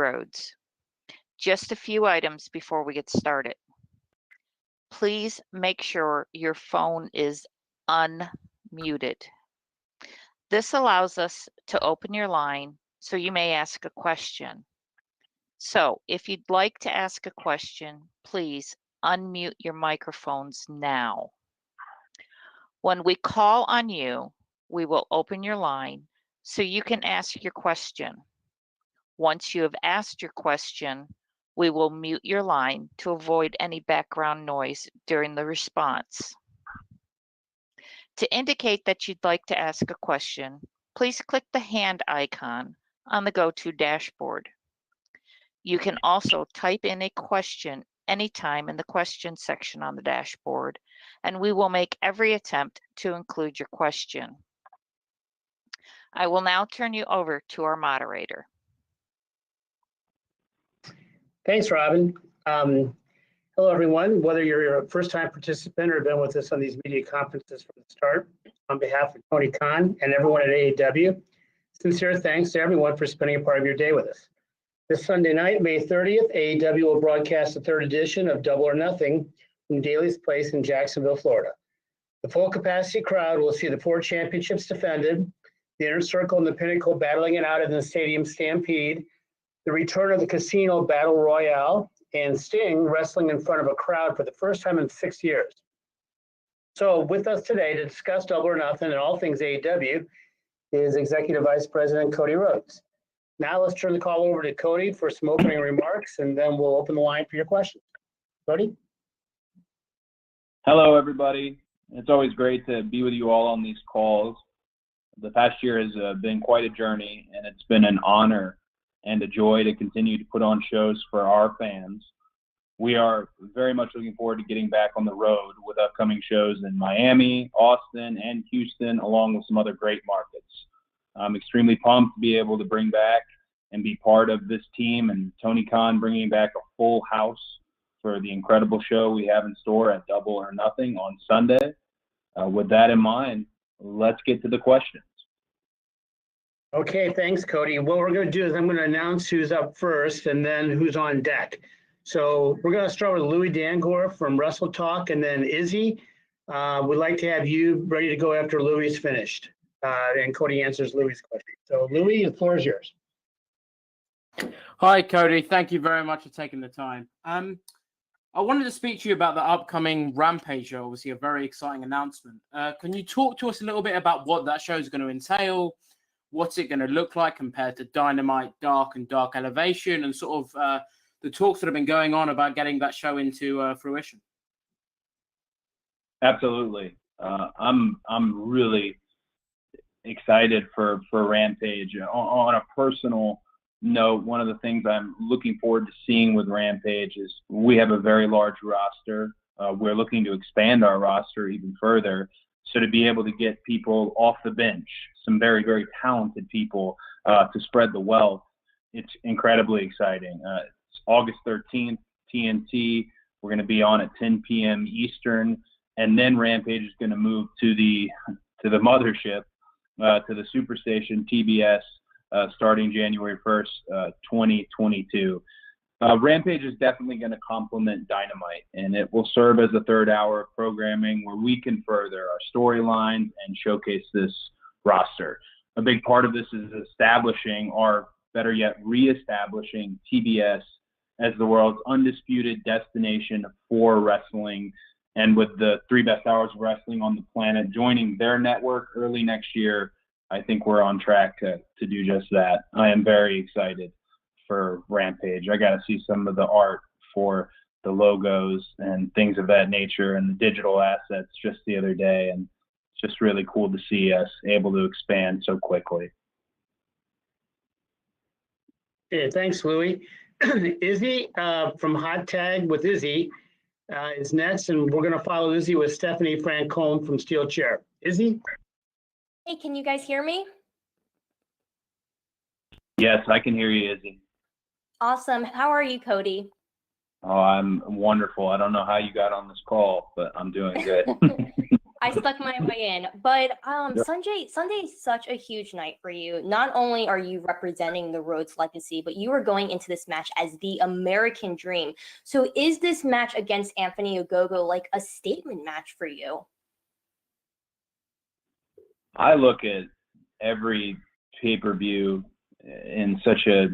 Rhodes. Just a few items before we get started. Please make sure your phone is unmuted. This allows us to open your line so you may ask a question. So if you'd like to ask a question, please unmute your microphones now. When we call on you, we will open your line so you can ask your question. Once you have asked your question, we will mute your line to avoid any background noise during the response. To indicate that you'd like to ask a question, please click the hand icon on the GoTo dashboard. You can also type in a question anytime in the question section on the dashboard, and we will make every attempt to include your question. I will now turn you over to our moderator. Thanks, Robin. Hello, everyone. Whether you're a first-time participant or been with us on these media conferences from the start, on behalf of Tony Khan and everyone at AEW, sincere thanks to everyone for spending a part of your day with us. This Sunday night, May 30th, AEW will broadcast the third edition of Double or Nothing from Daly's Place in Jacksonville, Florida. The full capacity crowd will see the 4 championships defended, the Inner Circle and the Pinnacle battling it out in the Stadium Stampede, the return of the Casino Battle Royale, and Sting wrestling in front of a crowd for the first time in 6 years. So with us today to discuss Double or Nothing and all things AEW is Executive Vice President Cody Rhodes. Now let's turn the call over to Cody for some opening remarks, and then we'll open the line for your questions. Cody? Hello, everybody. It's always great to be with you all on these calls. The past year has been quite a journey, and it's been an honor and a joy to continue to put on shows for our fans. We are very much looking forward to getting back on the road with upcoming shows in Miami, Austin, and Houston, along with some other great markets. I'm extremely pumped to be able to bring back and be part of this team, and Tony Khan bringing back a full house for the incredible show we have in store at Double or Nothing on Sunday. With that in mind, let's get to the questions. Okay, thanks, Cody. What we're going to do is I'm going to announce who's up first and then who's on deck. So we're going to start with Louis Dangor from Wrestle Talk, and then Izzy. We'd like to have you ready to go after Louis is finished. And Cody answers Louis' question. So Louis, the floor is yours. Hi, Cody. Thank you very much for taking the time. I wanted to speak to you about the upcoming Rampage show, obviously a very exciting announcement. Can you talk to us a little bit about what that show is going to entail? What's it going to look like compared to Dynamite, Dark, and Dark Elevation, and sort of the talks that have been going on about getting that show into fruition? Absolutely. I'm really excited for Rampage. On a personal note, one of the things I'm looking forward to seeing with Rampage is we have a very large roster. We're looking to expand our roster even further. So to be able to get people off the bench, some very, very talented people to spread the wealth, it's incredibly exciting. It's August 13th, TNT. We're going to be on at 10 p.m. Eastern, and then Rampage is going to move to the mothership, to the Superstation TBS, starting January 1st, 2022. Rampage is definitely going to complement Dynamite, and it will serve as a third hour of programming where we can further our storylines and showcase this roster. A big part of this is establishing, or better yet, reestablishing TBS as the world's undisputed destination for wrestling, and with the 3 best hours of wrestling on the planet joining their network early next year, I think we're on track to do just that. I am very excited for Rampage. I got to see some of the art for the logos and things of that nature and the digital assets just the other day, and it's just really cool to see us able to expand so quickly. Okay, thanks, Louis. Izzy from Hot Tag with Izzy is next, and we're going to follow Izzy with Stephanie Francombe from Steel Chair. Izzy? Hey, can you guys hear me? Yes, I can hear you, Izzy. Awesome. How are you, Cody? Oh, I'm wonderful. I don't know how you got on this call, but I'm doing good. I stuck my way in. But Sunday is such a huge night for you. Not only are you representing the Rhodes legacy, but you are going into this match as the American Dream. So is this match against Anthony Ogogo like a statement match for you? I look at every pay-per-view in such a,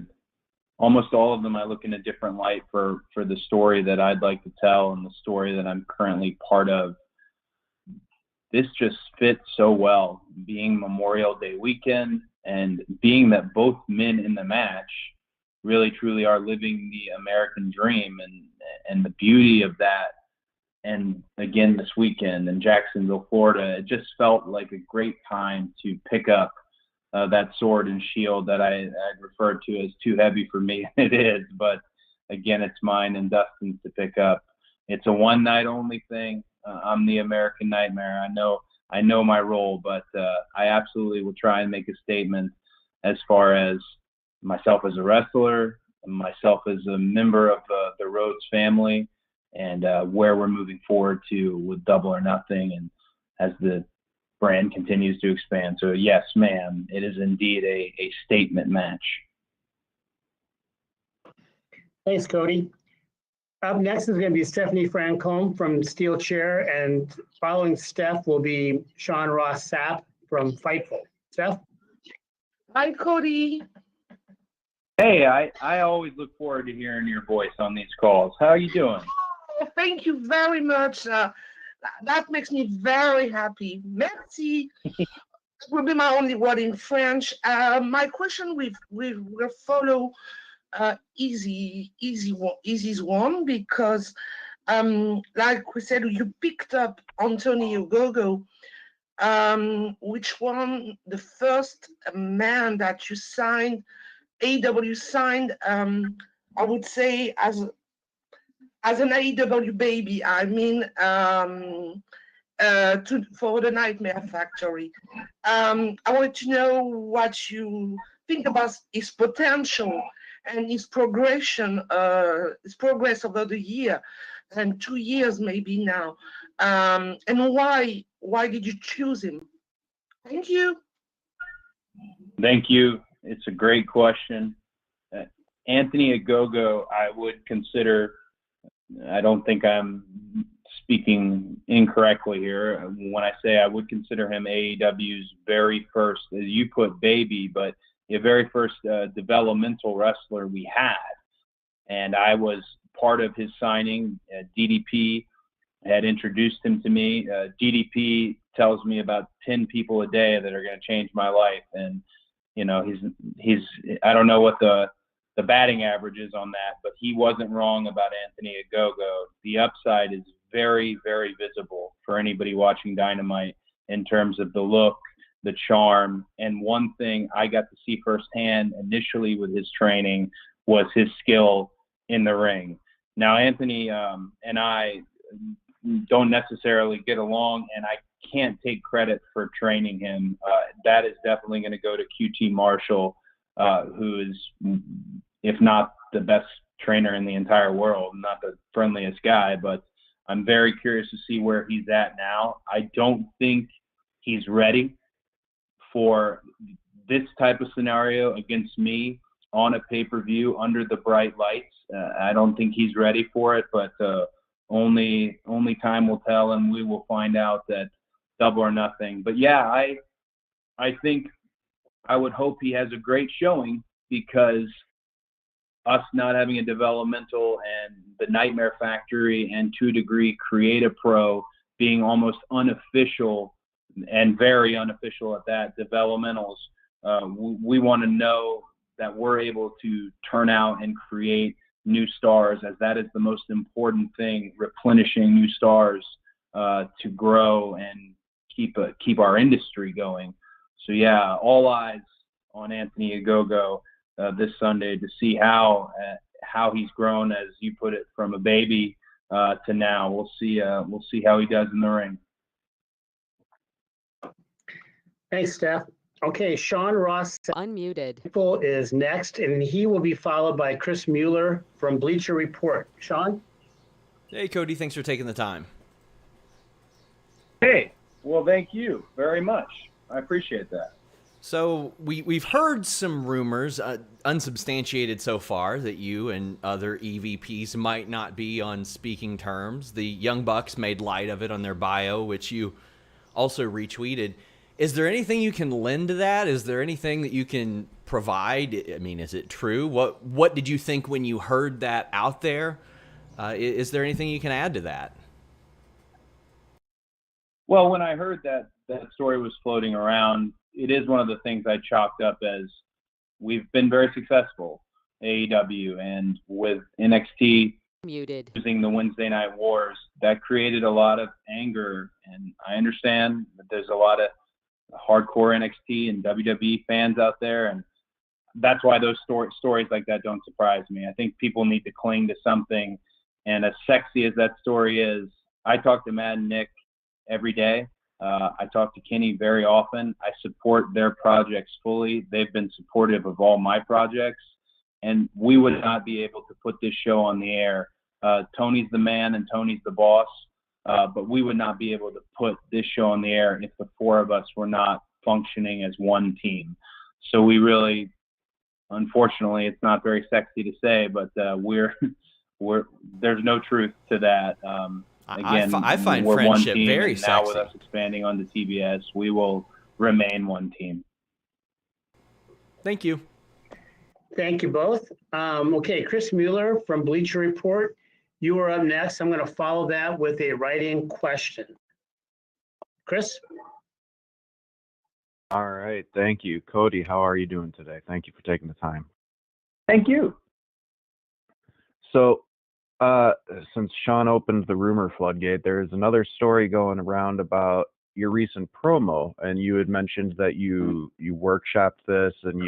almost all of them I look in a different light for the story that I'd like to tell and the story that I'm currently part of. This just fits so well, being Memorial Day weekend and being that both men in the match really truly are living the American dream and the beauty of that. And again, this weekend in Jacksonville, Florida, it just felt like a great time to pick up that sword and shield that I referred to as too heavy for me. It is, but again, it's mine and Dustin's to pick up. It's a one night only thing. I'm the American Nightmare. I know my role, but I absolutely will try and make a statement as far as myself as a wrestler, myself as a member of the Rhodes family, and where we're moving forward to with Double or Nothing, and as the brand continues to expand. So yes, ma'am, it is indeed a statement match. Thanks, Cody. Up next is going to be Stephanie Francombe from Steel Chair, and following Steph will be Sean Ross Sapp from Fightful. Steph? Hi, Cody. Hey, I always look forward to hearing your voice on these calls. How are you doing? Oh, thank you very much. That makes me very happy. Merci. That will be my only word in French. My question will follow easy one, because like we said, you picked up Anthony Ogogo, which one the first man that you signed, AEW signed, I would say as an AEW baby. I mean, for the Nightmare Factory. I wanted to know what you think about his potential and his progression, his progress over the year, and 2 years maybe now, and why did you choose him? Thank you. Thank you. It's a great question. Anthony Ogogo, I would consider, I don't think I'm speaking incorrectly here when I say I would consider him AEW's very first, as you put, baby, but the very first developmental wrestler we had. And I was part of his signing. DDP had introduced him to me. DDP tells me about 10 people a day that are going to change my life. And, you know, he's I don't know what the batting average is on that, but he wasn't wrong about Anthony Ogogo. The upside is very, very visible for anybody watching Dynamite in terms of the look, the charm. And one thing I got to see firsthand initially with his training was his skill in the ring. Now, Anthony and I don't necessarily get along, and I can't take credit for training him. That is definitely going to go to QT Marshall, who is, if not the best trainer in the entire world, not the friendliest guy, but I'm very curious to see where he's at now. I don't think he's ready for this type of scenario against me on a pay-per-view under the bright lights. I don't think he's ready for it, but only time will tell, and we will find out that Double or Nothing. But yeah, I think I would hope he has a great showing, because us not having a developmental and the Nightmare Factory and 2 Degree Creative Pro being almost unofficial and very unofficial at that developmentals, we want to know that we're able to turn out and create new stars, as that is the most important thing, replenishing new stars to grow and keep our industry going. So yeah, all eyes on Anthony Ogogo this Sunday to see how he's grown, as you put it, from a baby to now. We'll see how he does in the ring. Thanks, Steph. Okay, Sean Ross Unmuted. is next, and he will be followed by Chris Mueller from Bleacher Report. Sean? Hey, Cody, thanks for taking the time. Hey, Well, thank you very much. I appreciate that. So we've heard some rumors, unsubstantiated so far, that you and other EVPs might not be on speaking terms. The Young Bucks made light of it on their bio, which you also retweeted. Is there anything you can lend to that? Is there anything that you can provide? I mean, is it true? What did you think when you heard that out there? Is there anything you can add to that? Well, when I heard that story was floating around, it is one of the things I chalked up as we've been very successful, AEW, and with NXT using the Wednesday Night Wars, that created a lot of anger. And I understand that there's a lot of hardcore NXT and WWE fans out there, and that's why those stories like that don't surprise me. I think people need to cling to something, and as sexy as that story is, I talk to Matt and Nick every day. I talk to Kenny very often. I support their projects fully. They've been supportive of all my projects, and we would not be able to put this show on the air. Tony's the man and Tony's the boss, but we would not be able to put this show on the air if the four of us were not functioning as one team. So we really, unfortunately, it's not very sexy to say, but there's no truth to that. Again, I find we're friendship one team, very and now sexy. with us expanding onto TBS, we will remain one team. Thank you. Thank you both. Okay, Chris Mueller from Bleacher Report, you are up next. I'm going to follow that with a write-in question. Chris? All right. Thank you. Cody, how are you doing today? Thank you for taking the time. Thank you. So, since Sean opened the rumor floodgate, there's another story going around about your recent promo, and you had mentioned that you workshopped this and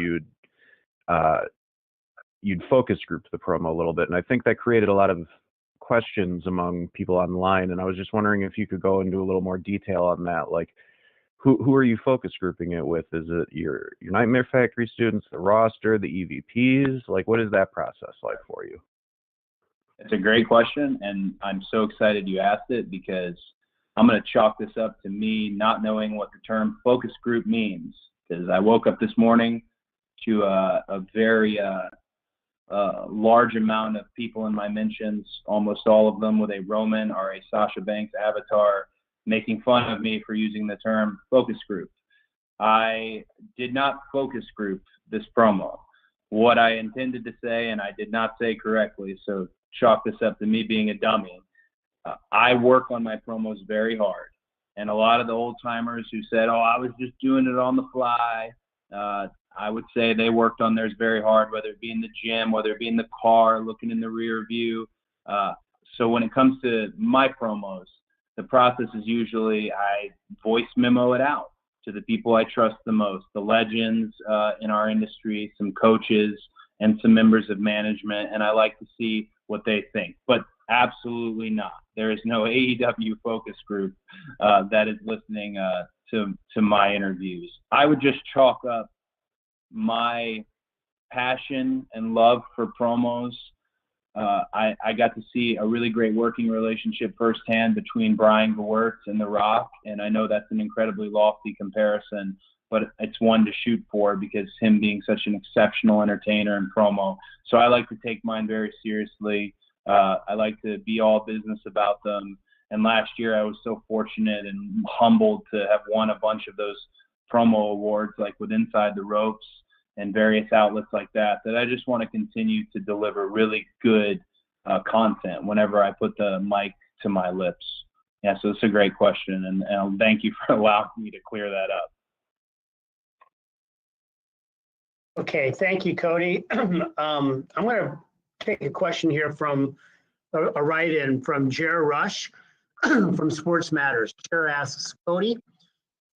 you'd focus group the promo a little bit, and I think that created a lot of questions among people online, and I was just wondering if you could go into a little more detail on that. Like, who are you focus grouping it with? Is it your Nightmare Factory students, the roster, the EVPs? Like, what is that process like for you? It's a great question, and I'm so excited you asked it because I'm going to chalk this up to me not knowing what the term focus group means, because I woke up this morning to a very large amount of people in my mentions, almost all of them with a Roman or a Sasha Banks avatar, making fun of me for using the term focus group. I did not focus group this promo. What I intended to say, and I did not say correctly, so chalk this up to me being a dummy. I work on my promos very hard. And a lot of the old timers who said, oh, I was just doing it on the fly, I would say they worked on theirs very hard, whether it be in the gym, whether it be in the car, looking in the rear view. So when it comes to my promos, the process is usually I voice memo it out to the people I trust the most, the legends in our industry, some coaches, and some members of management, and I like to see what they think. But absolutely not. There is no AEW focus group that is listening to my interviews. I would just chalk up my passion and love for promos. I got to see a really great working relationship firsthand between Brian Gewirtz and The Rock, and I know that's an incredibly lofty comparison, but it's one to shoot for because him being such an exceptional entertainer and promo. So I like to take mine very seriously. I like to be all business about them. And last year I was so fortunate and humbled to have won a bunch of those promo awards, like with Inside the Ropes and various outlets like that I just want to continue to deliver really good content whenever I put the mic to my lips. Yeah, so it's a great question, and thank you for allowing me to clear that up. Okay, thank you, Cody. I'm going to take a question here from a write-in from Jer Rush from Sports Matters. Jer asks, Cody,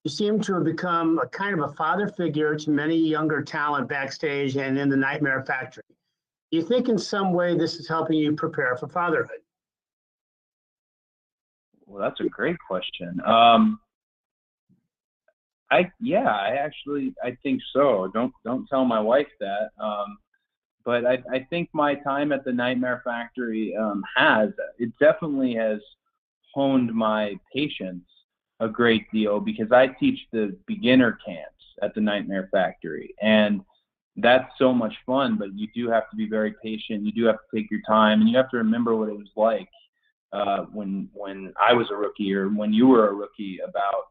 you seem to have become a kind of a father figure to many younger talent backstage and in the Nightmare Factory. Do you think in some way this is helping you prepare for fatherhood? Well, that's a great question. I think so. Don't tell my wife that. But I think my time at the Nightmare Factory definitely has honed my patience a great deal because I teach the beginner camps at the Nightmare Factory, and that's so much fun, but you do have to be very patient. You do have to take your time, and you have to remember what it was like when I was a rookie or when you were a rookie. About,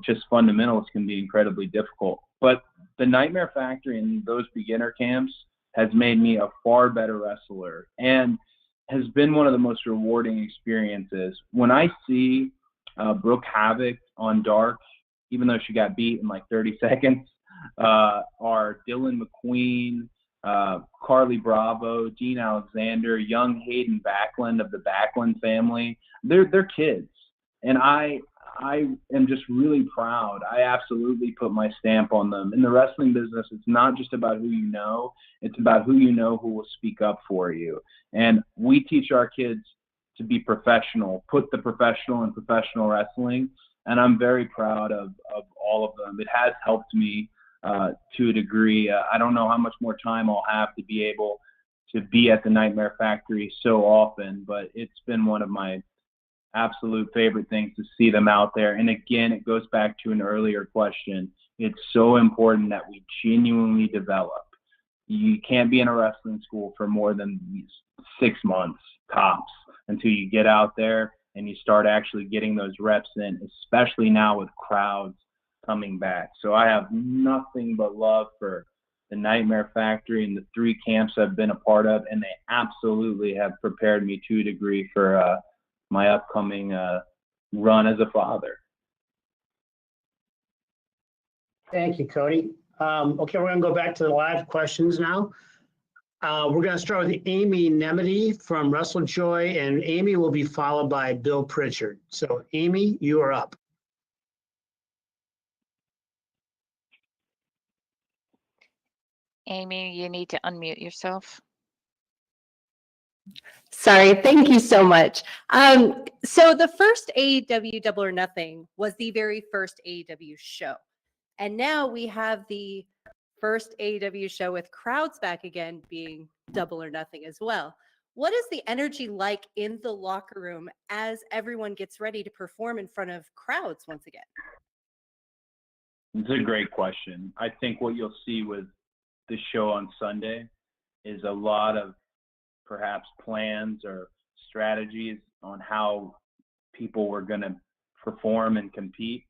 just fundamentals can be incredibly difficult. But the Nightmare Factory and those beginner camps has made me a far better wrestler and has been one of the most rewarding experiences. When I see Brooke Havoc on Dark, even though she got beat in like 30 seconds, are Dylan McQueen, Carly Bravo, Dean Alexander, young Hayden Backlund of the Backlund family. They're kids, and I am just really proud. I absolutely put my stamp on them. In the wrestling business, it's not just about who you know, it's about who you know who will speak up for you. And we teach our kids to be professional, put the professional in professional wrestling, and I'm very proud of all of them. It has helped me to a degree. I don't know how much more time I'll have to be able to be at the Nightmare Factory so often, but it's been one of my absolute favorite things to see them out there. And again, it goes back to an earlier question. It's so important that we genuinely develop. You can't be in a wrestling school for more than 6 months tops until you get out there and you start actually getting those reps in, especially now with crowds coming back. So I have nothing but love for the Nightmare Factory and the 3 camps I've been a part of, and they absolutely have prepared me to a degree for my upcoming run as a father. Thank you, Cody. Okay, we're going to go back to the live questions now. We're going to start with Amy Nemedy from WrestleJoy, and Amy will be followed by Bill Pritchard. So, Amy, you are up. Amy, you need to unmute yourself. Sorry, thank you so much. So the first AEW Double or Nothing was the very first AEW show. And now we have the first AEW show with crowds back again being Double or Nothing as well. What is the energy like in the locker room as everyone gets ready to perform in front of crowds once again? It's a great question. I think what you'll see with the show on Sunday is a lot of perhaps plans or strategies on how people were going to perform and compete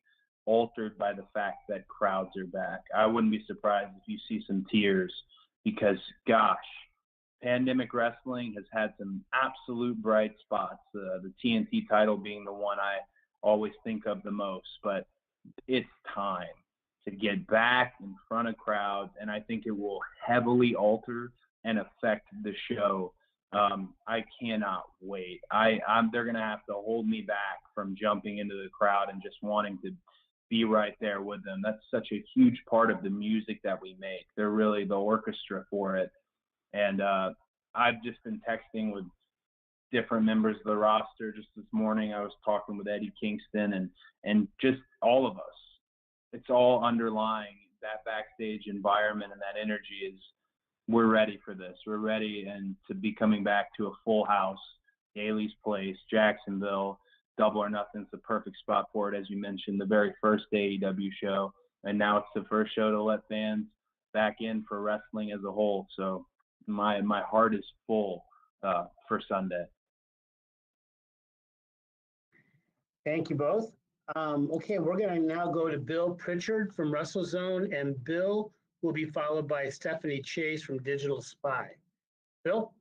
altered by the fact that crowds are back. I wouldn't be surprised if you see some tears because, gosh, Pandemic Wrestling has had some absolute bright spots, the TNT title being the one I always think of the most, but it's time to get back in front of crowds, and I think it will heavily alter and affect the show. I cannot wait. They're going to have to hold me back from jumping into the crowd and just wanting to be right there with them. That's such a huge part of the music that we make. They're really the orchestra for it. And I've just been texting with different members of the roster. Just this morning, I was talking with Eddie Kingston and just all of us. It's all underlying that backstage environment, and that energy is, we're ready for this. We're ready and to be coming back to a full house, Daly's Place, Jacksonville. Double or Nothing's the perfect spot for it, as you mentioned, the very first AEW show. And now it's the first show to let fans back in for wrestling as a whole. So my heart is full for Sunday. Thank you both. Okay, we're going to now go to Bill Pritchard from WrestleZone, and Bill will be followed by Stephanie Chase from Digital Spy. Bill?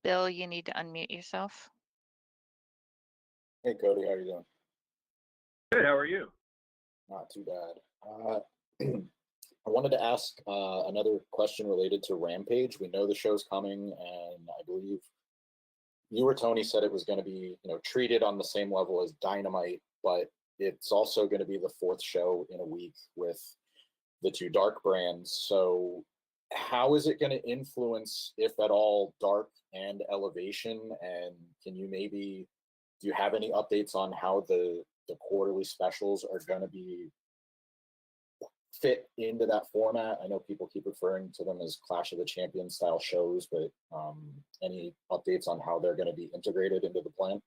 Bill, you need to unmute yourself. Hey, Cody, how are you doing? Good, how are you? Not too bad. I wanted to ask another question related to Rampage. We know the show's coming, and I believe you or Tony said it was going to be, treated on the same level as Dynamite, but it's also going to be the 4th show in a week with the 2 Dark brands. So how is it going to influence, if at all, Dark and Elevation? And can you do you have any updates on how the quarterly specials are going to be fit into that format? I know people keep referring to them as Clash of the Champions style shows, but any updates on how they're going to be integrated into the plan?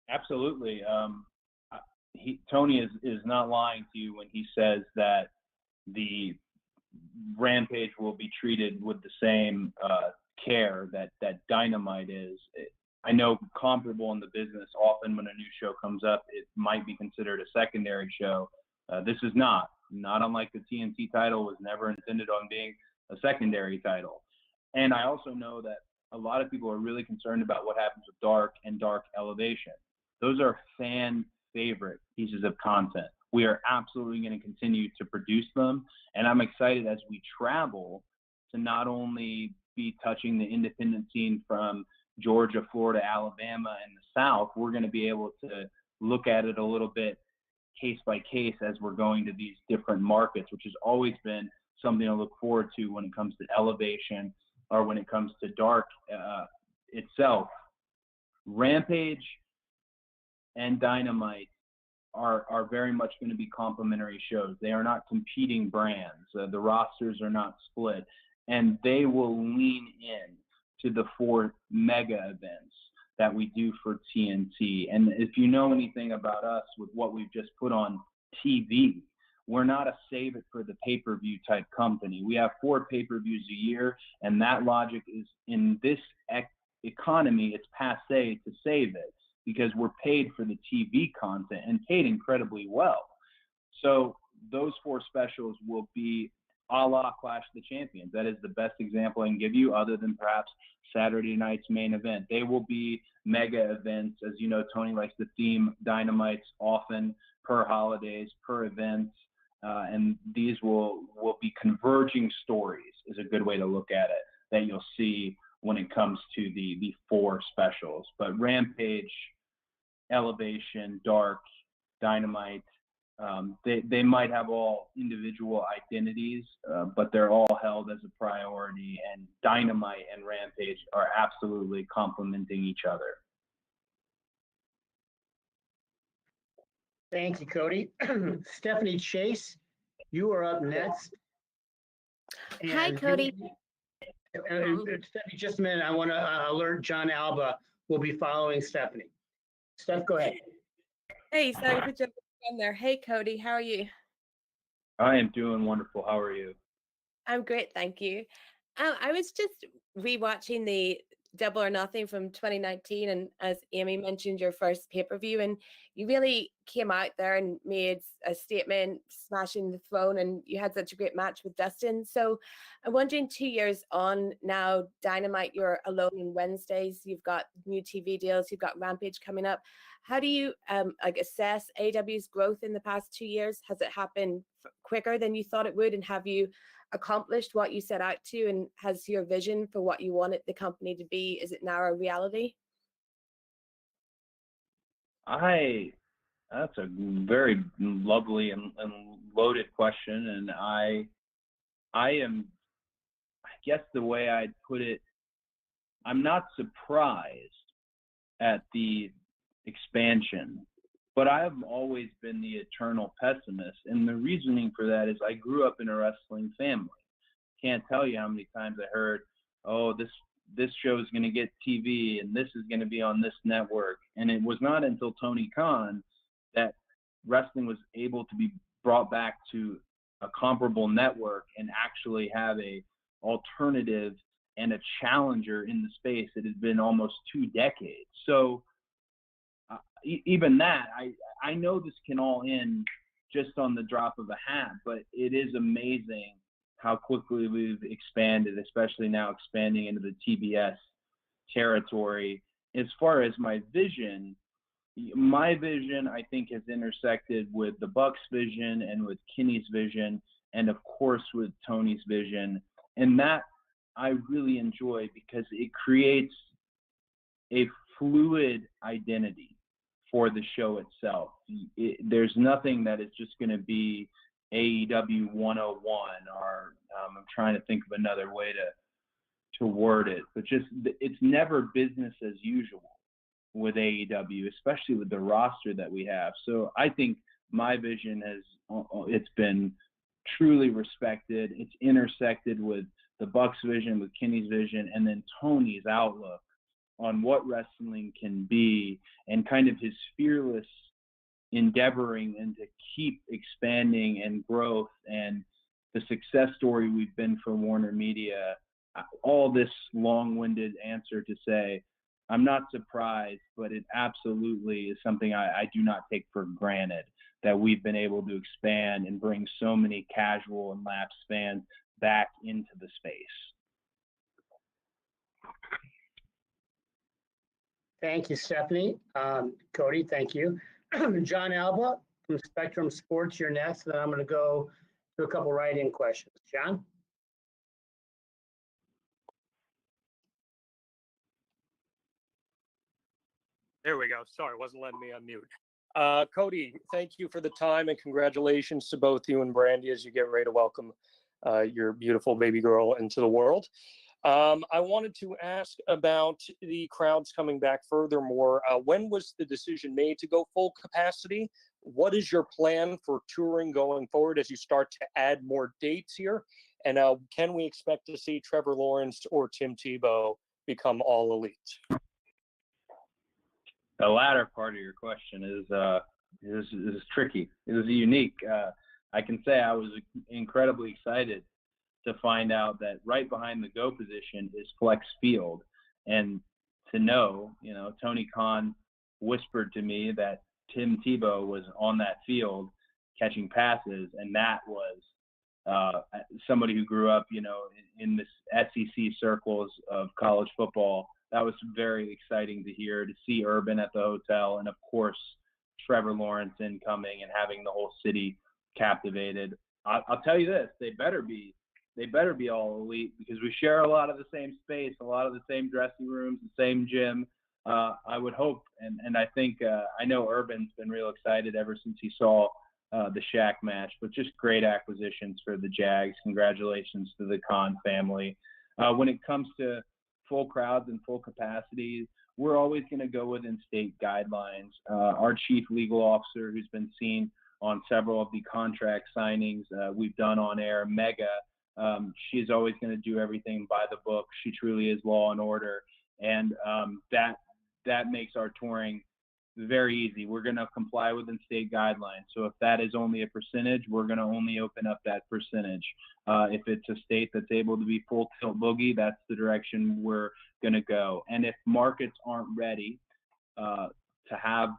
Absolutely. Tony is not lying to you when he says that the Rampage will be treated with the same care that Dynamite is. I know comparable in the business, often when a new show comes up, it might be considered a secondary show. This is not unlike the TNT title was never intended on being a secondary title. And I also know that a lot of people are really concerned about what happens with Dark and Dark Elevation. Those are fan favorite pieces of content. We are absolutely going to continue to produce them. And I'm excited as we travel to not only be touching the independent scene from Georgia, Florida, Alabama, and the South, we're going to be able to look at it a little bit case by case as we're going to these different markets, which has always been something to look forward to when it comes to Elevation or when it comes to Dark itself. Rampage and Dynamite are very much going to be complementary shows. They are not competing brands. The rosters are not split, and they will lean in to the 4 mega events that we do for TNT. And if you know anything about us with what we've just put on TV, we're not a save it for the pay-per-view type company. We have 4 pay-per-views a year, and that logic is in this economy, it's passé to save it because we're paid for the TV content and paid incredibly well. So those 4 specials will be a la Clash of the Champions. That is the best example I can give you other than perhaps Saturday night's main event. They will be mega events. As you know, Tony likes to theme Dynamites often per holidays, per events, and these will be converging stories is a good way to look at it that you'll see when it comes to the 4 specials. But Rampage, Elevation, Dark, Dynamite, they might have all individual identities, but they're all held as a priority, and Dynamite and Rampage are absolutely complementing each other. Thank you, Cody. Stephanie Chase, you are up next. Hi, And Cody. Stephanie, just a minute. I want to alert John Alba. We'll be following Stephanie. Steph, go ahead. Hey, sorry for jumping in there. Hey, Cody, how are you? I am doing wonderful. How are you? I'm great, thank you. I was just rewatching the Double or Nothing from 2019, and as Amy mentioned, your first pay-per-view, and you really came out there and made a statement, smashing the throne, and you had such a great match with Dustin. So I'm wondering, 2 years on now, Dynamite, you're alone on Wednesdays, you've got new TV deals, you've got Rampage coming up. How do you assess AEW's growth in the past 2 years? Has it happened quicker than you thought it would, and have you accomplished what you set out to, and has your vision for what you wanted the company to be, is it now a reality? That's a very lovely and loaded question, and I guess the way I'd put it, I'm not surprised at the expansion, but I've always been the eternal pessimist. And the reasoning for that is I grew up in a wrestling family. Can't tell you how many times I heard, oh, this show is going to get TV and this is going to be on this network. And it was not until Tony Khan that wrestling was able to be brought back to a comparable network and actually have a alternative and a challenger in the space that has been almost 2 decades. So even that, I know this can all end just on the drop of a hat, but it is amazing how quickly we've expanded, especially now expanding into the TBS territory. As far as my vision, I think, has intersected with the Bucks' vision and with Kenny's vision, and of course with Tony's vision. And that I really enjoy because it creates a fluid identity for the show itself. There's nothing that is just going to be AEW 101, or I'm trying to think of another way to word it, but just it's never business as usual with AEW, especially with the roster that we have. So I think my vision it's been truly respected. It's intersected with the Bucks' vision, with Kenny's vision, and then Tony's outlook on what wrestling can be, and kind of his fearless endeavoring and to keep expanding and growth, and the success story we've been for Warner Media. All this long-winded answer to say, I'm not surprised, but it absolutely is something I do not take for granted, that we've been able to expand and bring so many casual and lapsed fans back into the space. Thank you, Stephanie. Cody, thank you. John Alba from Spectrum Sports, you're next. Then I'm going to go to a couple write-in questions. John? There we go. Sorry, wasn't letting me unmute. Cody, thank you for the time, and congratulations to both you and Brandy as you get ready to welcome your beautiful baby girl into the world. I wanted to ask about the crowds coming back. Furthermore, when was the decision made to go full capacity? What is your plan for touring going forward as you start to add more dates here? And can we expect to see Trevor Lawrence or Tim Tebow become all elite? The latter part of your question is tricky. It is unique. I can say I was incredibly excited to find out that right behind the go position is flex field, and to know, Tony Khan whispered to me that Tim Tebow was on that field catching passes, and that was somebody who grew up, in this SEC circles of college football. That was very exciting to hear, to see Urban at the hotel, and of course Trevor Lawrence incoming and having the whole city captivated. I'll tell you this: they better be all elite, because we share a lot of the same space, a lot of the same dressing rooms, the same gym. I would hope, and I think I know Urban's been real excited ever since he saw the Shaq match. But just great acquisitions for the Jags. Congratulations to the Khan family. When it comes to full crowds and full capacity, we're always going to go within state guidelines. Our chief legal officer, who's been seen on several of the contract signings we've done on air, Mega, she's always going to do everything by the book. She truly is law and order, and that makes our touring very easy. We're going to comply within state guidelines. So if that is only a percentage, we're going to only open up that percentage. If it's a state that's able to be full tilt boogie, that's the direction we're going to go. And if markets aren't ready to have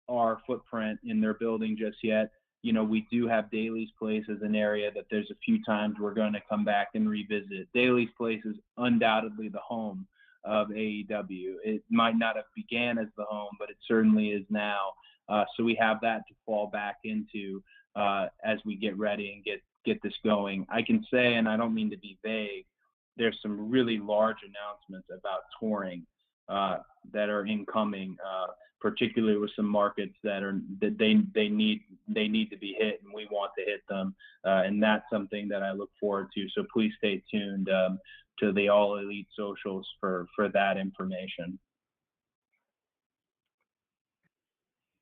our footprint in their building just yet, we do have Daly's Place as an area that there's a few times we're going to come back and revisit. Daly's Place is undoubtedly the home of AEW. It might not have began as the home, but it certainly is now. So we have that to fall back into as we get ready and get this going. I can say, and I don't mean to be vague, there's some really large announcements about touring that are incoming, particularly with some markets that they need to be hit, and we want to hit them, and that's something that I look forward to. So please stay tuned to the All Elite socials for that information.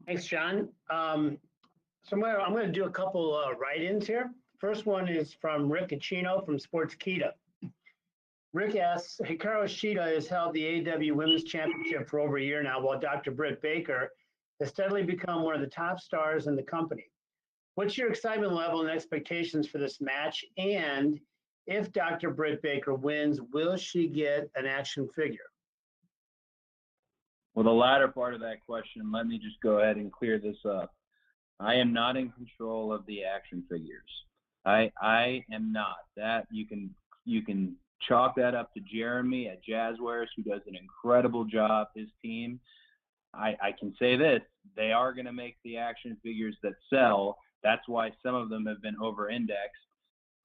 Thanks, John. So I'm going to do a couple write-ins here. First one is from Rick Acino from Sportskeeda. Rick asks, Hikaru Shida has held the AEW Women's Championship for over a year now, while Dr. Britt Baker has steadily become one of the top stars in the company. What's your excitement level and expectations for this match? And if Dr. Britt Baker wins, will she get an action figure? Well, the latter part of that question, let me just go ahead and clear this up. I am not in control of the action figures. I am not. That you can chalk that up to Jeremy at Jazzwares, who does an incredible job, his team. I can say this: they are going to make the action figures that sell. That's why some of them have been over-indexed.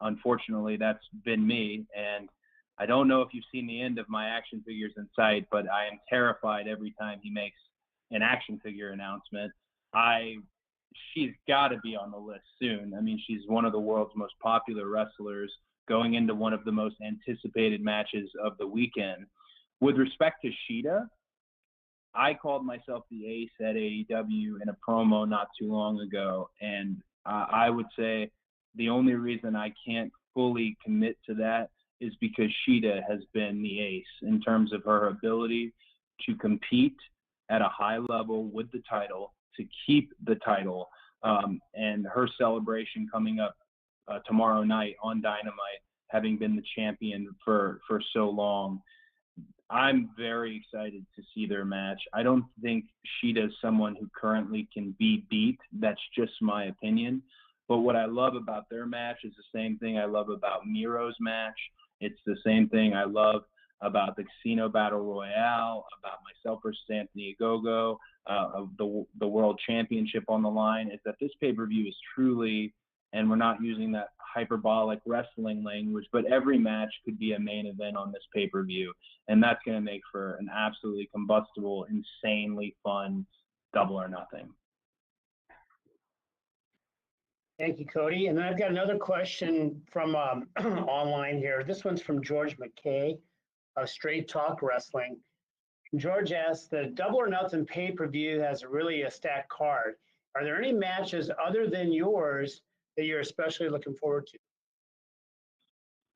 Unfortunately, that's been me, and I don't know if you've seen the end of my action figures in sight, but I am terrified every time he makes an action figure announcement. She's got to be on the list soon. I mean, she's one of the world's most popular wrestlers, going into one of the most anticipated matches of the weekend. With respect to Shida, I called myself the ace at AEW in a promo not too long ago, and I would say the only reason I can't fully commit to that is because Shida has been the ace in terms of her ability to compete at a high level with the title, to keep the title, and her celebration coming up tomorrow night on Dynamite, having been the champion for so long. I'm very excited to see their match. I don't think Shida is someone who currently can be beat. That's just my opinion. But what I love about their match is the same thing I love about Miro's match. It's the same thing I love about the Casino Battle Royale, about myself versus Anthony Ogogo, of the World Championship on the line, is that this pay-per-view is truly, and we're not using that hyperbolic wrestling language, but every match could be a main event on this pay-per-view. And that's going to make for an absolutely combustible, insanely fun Double or Nothing. Thank you, Cody. And then I've got another question from online here. This one's from George McKay of Straight Talk Wrestling. George asks, the Double or Nothing pay-per-view has really a stacked card. Are there any matches other than yours that you're especially looking forward to?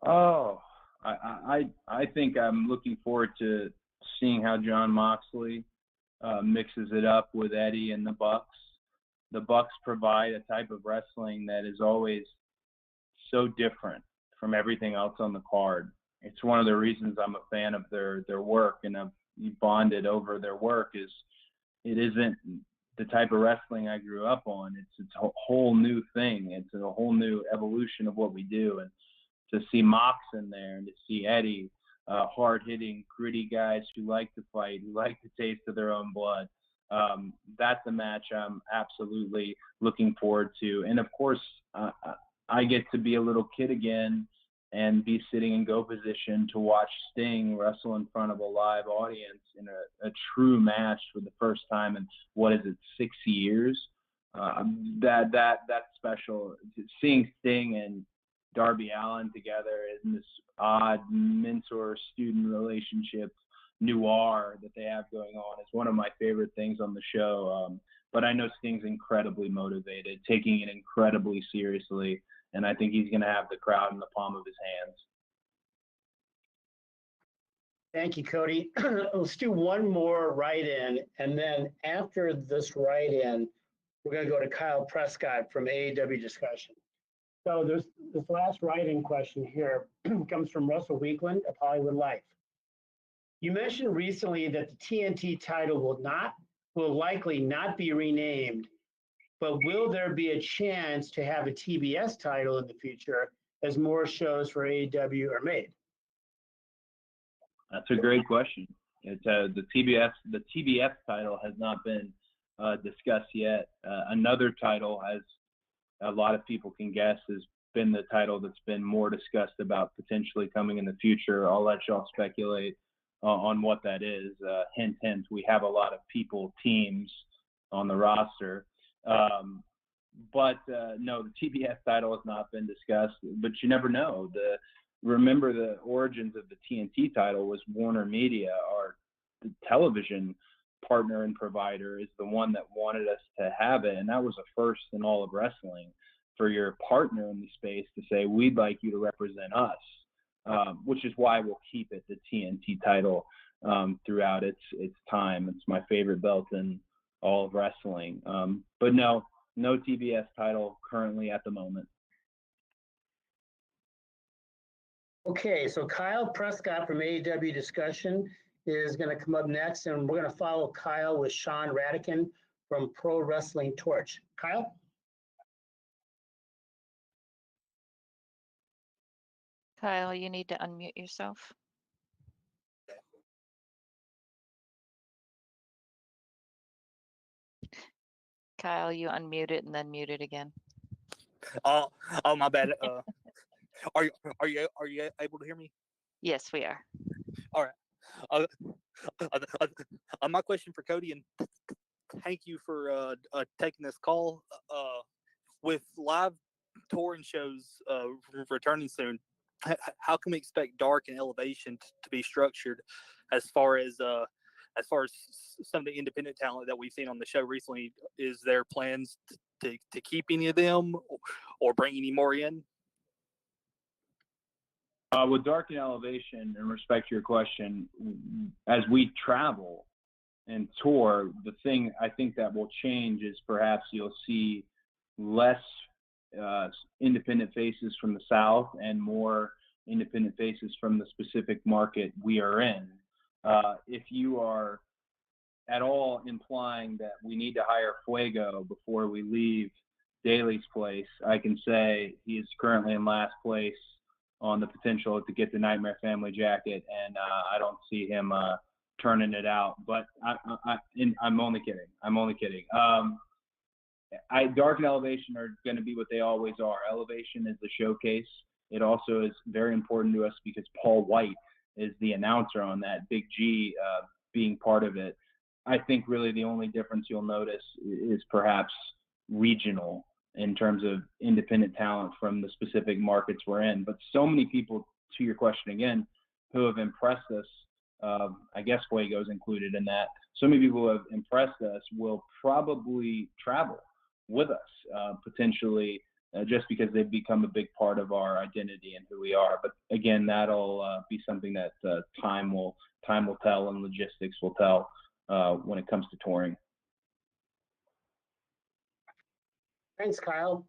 Oh, I think I'm looking forward to seeing how Jon Moxley mixes it up with Eddie and the Bucks. The Bucks provide a type of wrestling that is always so different from everything else on the card. It's one of the reasons I'm a fan of their work, and I've bonded over their work. Is it isn't the type of wrestling I grew up on. It's a whole new thing. It's a whole new evolution of what we do. And to see Mox in there and to see Eddie, hard-hitting, gritty guys who like to fight, who like the taste of their own blood, that's a match I'm absolutely looking forward to. And, of course, I get to be a little kid again and be sitting in go position to watch Sting wrestle in front of a live audience in a true match for the first time in, 6 years? That's special. Seeing Sting and Darby Allin together in this odd mentor-student relationship noir that they have going on is one of my favorite things on the show. But I know Sting's incredibly motivated, taking it incredibly seriously, and I think he's going to have the crowd in the palm of his hands. Thank you, Cody. Let's do one more write-in, and then after this write-in, we're going to go to Kyle Prescott from AEW Discussion. So this last write-in question here comes from Russell Weekland of Hollywood Life. You mentioned recently that the TNT title will likely not be renamed, but will there be a chance to have a TBS title in the future as more shows for AEW are made? That's a great question. It's the TBS title has not been discussed yet. Another title, as a lot of people can guess, has been the title that's been more discussed about potentially coming in the future. I'll let y'all speculate on what that is. Hint, hint, we have a lot of teams on the roster. But no, the TBS title has not been discussed, but you never know. Remember, the origins of the TNT title was Warner Media, our television partner and provider, is the one that wanted us to have it. And that was a first in all of wrestling for your partner in the space to say, we'd like you to represent us, which is why we'll keep it the TNT title throughout its time. It's my favorite belt in all of wrestling. But no TBS title currently at the moment. Okay, so Kyle Prescott from AEW Discussion is going to come up next, and we're going to follow Kyle with Sean Radican from Pro Wrestling Torch. Kyle? Kyle, you need to unmute yourself. Kyle, you unmuted and then muted again. Oh, my bad. Are you able to hear me? Yes, we are. All right. My question for Cody, and thank you for taking this call. With live touring shows returning soon, how can we expect Dark and Elevation to be structured as far as as far as some of the independent talent that we've seen on the show recently, is there plans to keep any of them or bring any more in? With Dark and Elevation, in respect to your question, as we travel and tour, the thing I think that will change is perhaps you'll see less independent faces from the South and more independent faces from the specific market we are in. If you are at all implying that we need to hire Fuego before we leave Daly's place, I can say he is currently in last place on the potential to get the Nightmare Family jacket, and I don't see him turning it out. But I'm only kidding. Dark and Elevation are going to be what they always are. Elevation is the showcase. It also is very important to us because Paul White is the announcer on that, Big G being part of it. I think really the only difference you'll notice is perhaps regional in terms of independent talent from the specific markets we're in. But so many people, to your question again, who have impressed us, I guess Fuego's included in that, so many people who have impressed us will probably travel with us, potentially, just because they've become a big part of our identity and who we are. But again, that'll be something that time will tell and logistics will tell when it comes to touring. Thanks, Kyle.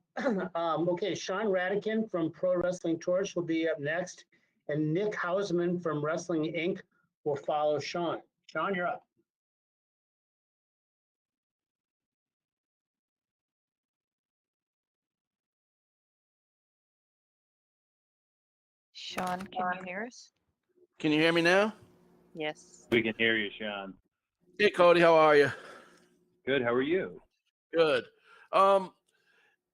Okay, Sean Radican from Pro Wrestling Torch will be up next, and Nick Hausman from Wrestling Inc. will follow Sean. Sean, you're up. Sean, can you hear us? Can you hear me now? Yes. We can hear you, Sean. Hey, Cody, how are you? Good. How are you? Good.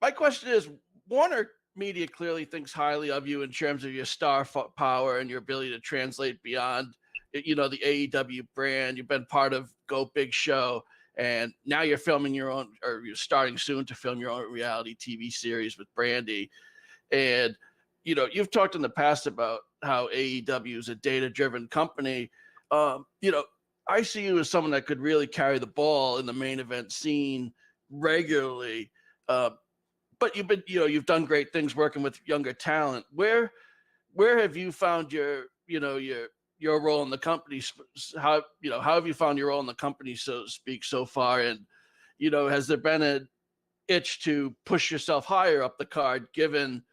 My question is, Warner Media clearly thinks highly of you in terms of your star power and your ability to translate beyond, the AEW brand. You've been part of Go Big Show, and now you're filming your own, or you're starting soon to film your own reality TV series with Brandy. And, you've talked in the past about how AEW is a data-driven company. I see you as someone that could really carry the ball in the main event scene regularly. But you've done great things working with younger talent. Where have you found your role in the company? How have you found your role in the company, so to speak, so far? And, has there been an itch to push yourself higher up the card, given,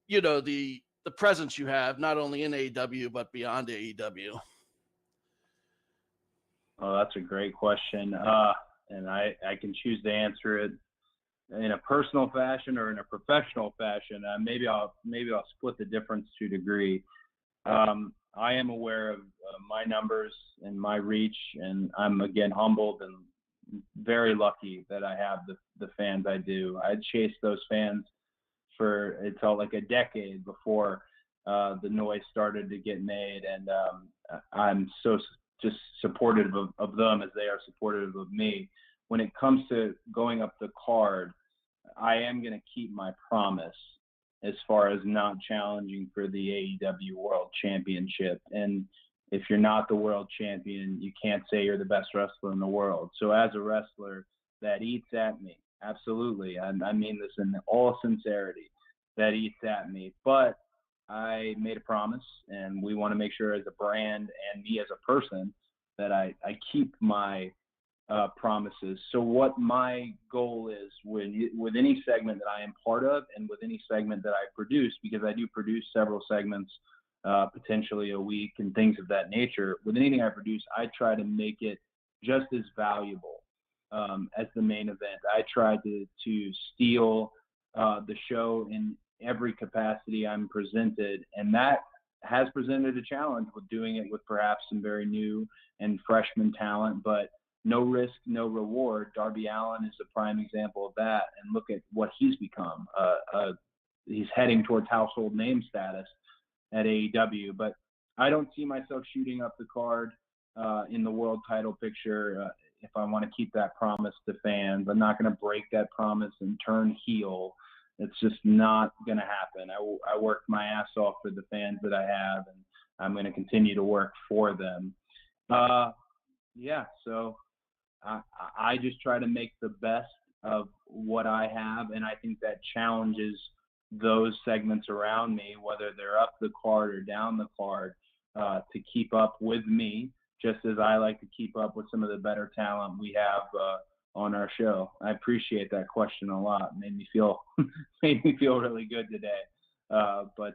the presence you have, not only in AEW, but beyond AEW? Oh, that's a great question. And I can choose to answer it in a personal fashion or in a professional fashion. Maybe I'll split the difference to a degree. I am aware of my numbers and my reach, and I'm again humbled and very lucky that I have the fans I do. I chased those fans for, it felt like a decade before the noise started to get made, and I'm so just supportive of them as they are supportive of me. When it comes to going up the card, I am going to keep my promise as far as not challenging for the AEW World Championship. And if you're not the world champion, you can't say you're the best wrestler in the world. So as a wrestler, that eats at me. Absolutely. I mean this in all sincerity. That eats at me. But I made a promise, and we want to make sure as a brand and me as a person that I keep my promises. So what my goal is with any segment that I am part of and with any segment that I produce, because I do produce several segments potentially a week and things of that nature, with anything I produce, I try to make it just as valuable as the main event. I try to steal the show in every capacity I'm presented, and that has presented a challenge with doing it with perhaps some very new and freshman talent, but no risk, no reward. Darby Allin is a prime example of that, and look at what he's become. He's heading towards household name status at AEW, but I don't see myself shooting up the card in the world title picture if I want to keep that promise to fans. I'm not going to break that promise and turn heel. It's just not going to happen. I worked my ass off for the fans that I have, and I'm going to continue to work for them. yeah, so I just try to make the best of what I have, and I think that challenges those segments around me, whether they're up the card or down the card, to keep up with me, just as I like to keep up with some of the better talent we have on our show. I appreciate that question a lot. Made me feel really good today. But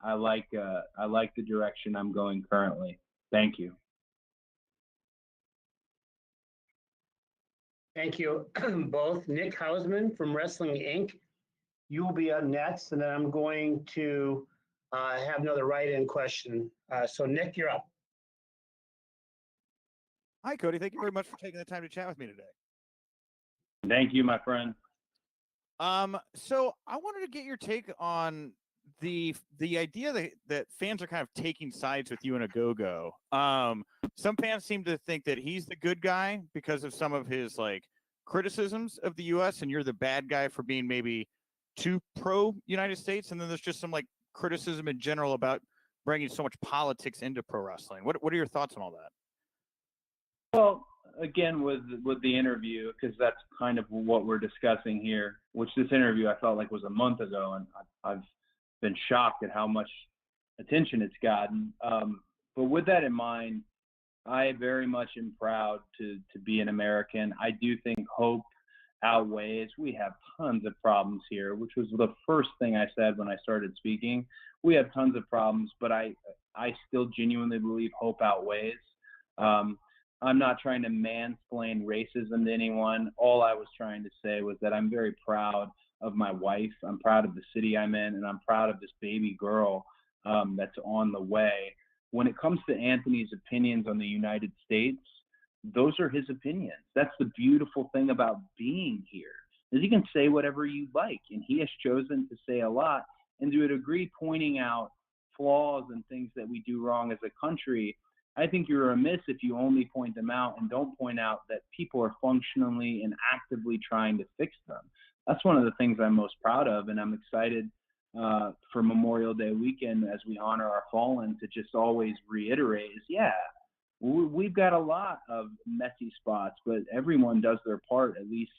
I like the direction I'm going currently. Thank you. Thank you both. Nick Hausman from Wrestling Inc. You will be up next, and then I'm going to have another write-in question. So Nick, you're up. Hi, Cody. Thank you very much for taking the time to chat with me today. Thank you, my friend. So I wanted to get your take on the idea that fans are kind of taking sides with you and Ogogo. Some fans seem to think that he's the good guy because of some of his like criticisms of the U.S. and you're the bad guy for being maybe too pro United States. And then there's just some like criticism in general about bringing so much politics into pro wrestling. What are your thoughts on all that? Well, again, with the interview, because that's kind of what we're discussing here, which this interview I felt like was a month ago, and I've been shocked at how much attention it's gotten. But with that in mind, I very much am proud to be an American. I do think hope outweighs. We have tons of problems here, which was the first thing I said when I started speaking. We have tons of problems, but I still genuinely believe hope outweighs. I'm not trying to mansplain racism to anyone. All I was trying to say was that I'm very proud of my wife. I'm proud of the city I'm in, and I'm proud of this baby girl that's on the way. When it comes to Anthony's opinions on the United States, those are his opinions. That's the beautiful thing about being here, is you can say whatever you like, and he has chosen to say a lot. And to a degree, pointing out flaws and things that we do wrong as a country, I think you're remiss if you only point them out and don't point out that people are functionally and actively trying to fix them. That's one of the things I'm most proud of, and I'm excited for Memorial Day weekend as we honor our fallen to just always reiterate is, yeah, we've got a lot of messy spots, but everyone does their part, at least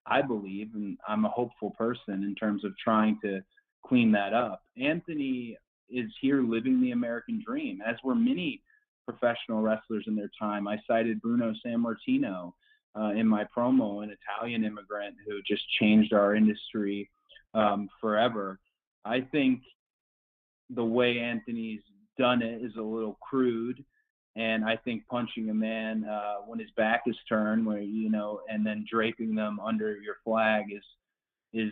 I believe, and I'm a hopeful person in terms of trying to clean that up. Anthony is here living the American dream, as were many professional wrestlers in their time. I cited Bruno Sammartino in my promo, an Italian immigrant who just changed our industry forever. I think the way Anthony's done it is a little crude, and I think punching a man when his back is turned, where and then draping them under your flag is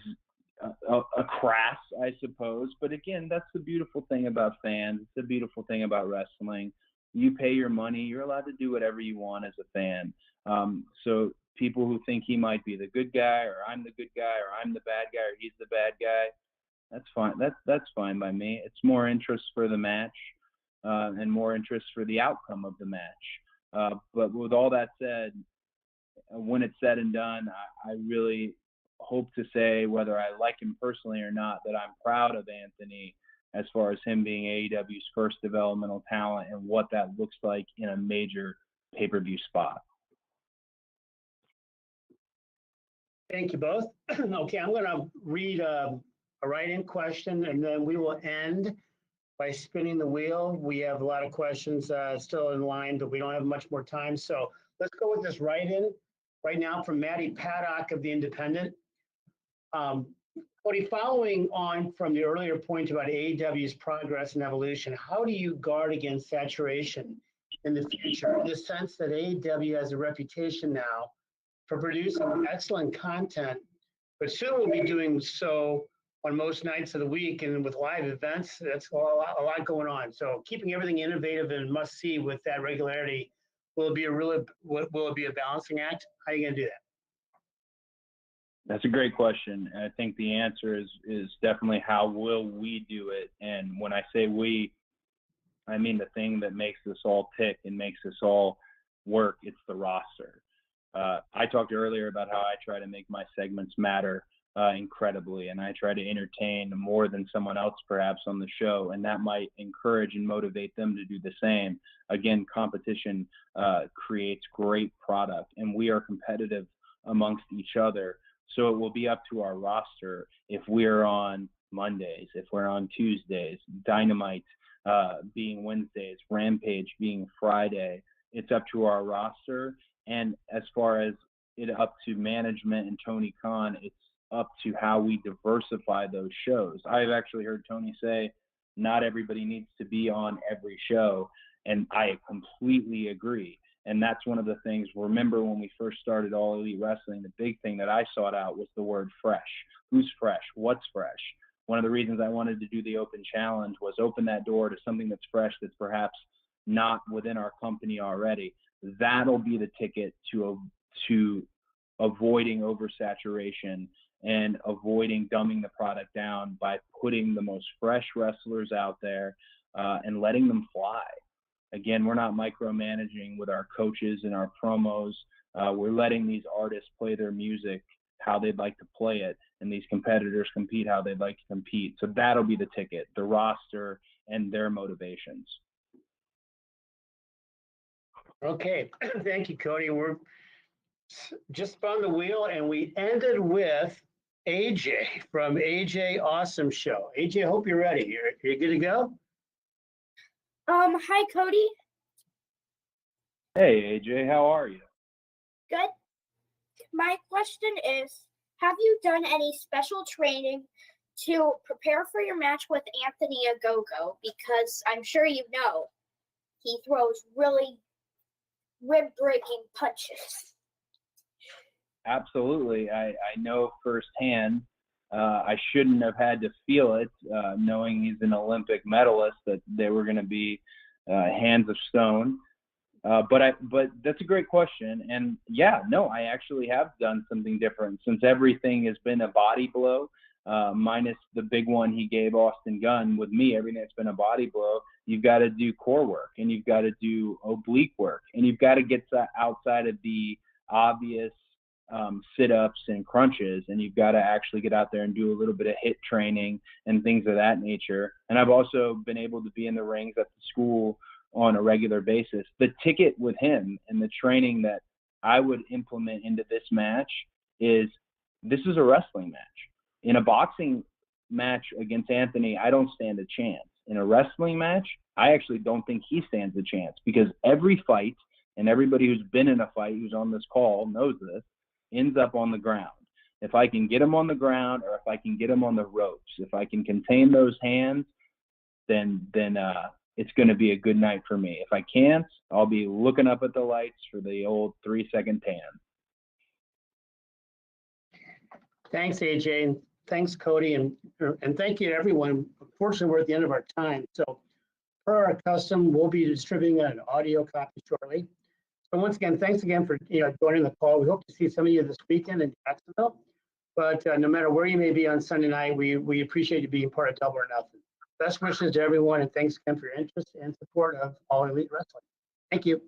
a crass, I suppose. But again, that's the beautiful thing about fans. It's the beautiful thing about wrestling. You pay your money. You're allowed to do whatever you want as a fan. So people who think he might be the good guy, or I'm the good guy, or I'm the bad guy, or he's the bad guy, that's fine. That's fine by me. It's more interest for the match and more interest for the outcome of the match. But with all that said, when it's said and done, I really hope to say, whether I like him personally or not, that I'm proud of Anthony as far as him being AEW's first developmental talent and what that looks like in a major pay-per-view spot. Thank you both. Okay, I'm going to read a write-in question, and then we will end by spinning the wheel. We have a lot of questions still in line, but we don't have much more time. So let's go with this write-in right now from Maddie Paddock of The Independent. Cody, following on from the earlier point about AEW's progress and evolution, how do you guard against saturation in the future, in the sense that AEW has a reputation now for producing excellent content, but soon will be doing so on most nights of the week and with live events? That's a lot going on. So keeping everything innovative and must see with that regularity, will it be a balancing act? How are you going to do that? That's a great question. And I think the answer is definitely how will we do it. And when I say we, I mean the thing that makes us all tick and makes us all work. It's the roster. I talked earlier about how I try to make my segments matter incredibly, and I try to entertain more than someone else perhaps on the show, and that might encourage and motivate them to do the same. Again, competition creates great product, and we are competitive amongst each other. So it will be up to our roster if we're on Mondays, if we're on Tuesdays, Dynamite being Wednesdays, Rampage being Friday. It's up to our roster. And as far as it up to management and Tony Khan, it's up to how we diversify those shows. I've actually heard Tony say not everybody needs to be on every show, and I completely agree. And that's one of the things. Remember when we first started All Elite Wrestling, the big thing that I sought out was the word fresh. Who's fresh? What's fresh? One of the reasons I wanted to do the open challenge was open that door to something that's fresh, that's perhaps not within our company already. That'll be the ticket to avoiding oversaturation and avoiding dumbing the product down by putting the most fresh wrestlers out there and letting them fly. Again, we're not micromanaging with our coaches and our promos. We're letting these artists play their music how they'd like to play it, and these competitors compete how they'd like to compete. So that'll be the ticket, the roster and their motivations. Okay, thank you, Cody. We're just spun the wheel, and we ended with AJ from AJ Awesome Show. AJ, I hope you're ready. You're good to go? Hi, Cody. Hey, AJ, how are you? Good. My question is, have you done any special training to prepare for your match with Anthony Ogogo? Because I'm sure you know he throws really rib-breaking punches. Absolutely. I know firsthand. I shouldn't have had to feel it, knowing he's an Olympic medalist, that they were going to be hands of stone. But that's a great question. And yeah, no, I actually have done something different, since everything has been a body blow, minus the big one he gave Austin Gunn. With me, everything that's been a body blow, you've got to do core work, and you've got to do oblique work, and you've got to get outside of the obvious sit-ups and crunches, and you've got to actually get out there and do a little bit of HIIT training and things of that nature. And I've also been able to be in the rings at the school on a regular basis. The ticket with him and the training that I would implement into this match is, this is a wrestling match. In a boxing match against Anthony, I don't stand a chance. In a wrestling match, I actually don't think he stands a chance, because every fight, and everybody who's been in a fight who's on this call knows this, ends up on the ground. If I can get him on the ground, or if I can get him on the ropes, if I can contain those hands, then it's going to be a good night for me. If I can't, I'll be looking up at the lights for the old 3-second tan. Thanks, AJ, and thanks, Cody, and thank you to everyone. Unfortunately, we're at the end of our time, so per our custom, we'll be distributing an audio copy shortly. So once again, thanks again for joining the call. We hope to see some of you this weekend in Jacksonville. But no matter where you may be on Sunday night, we appreciate you being part of Double or Nothing. Best wishes to everyone, and thanks again for your interest and support of All Elite Wrestling. Thank you.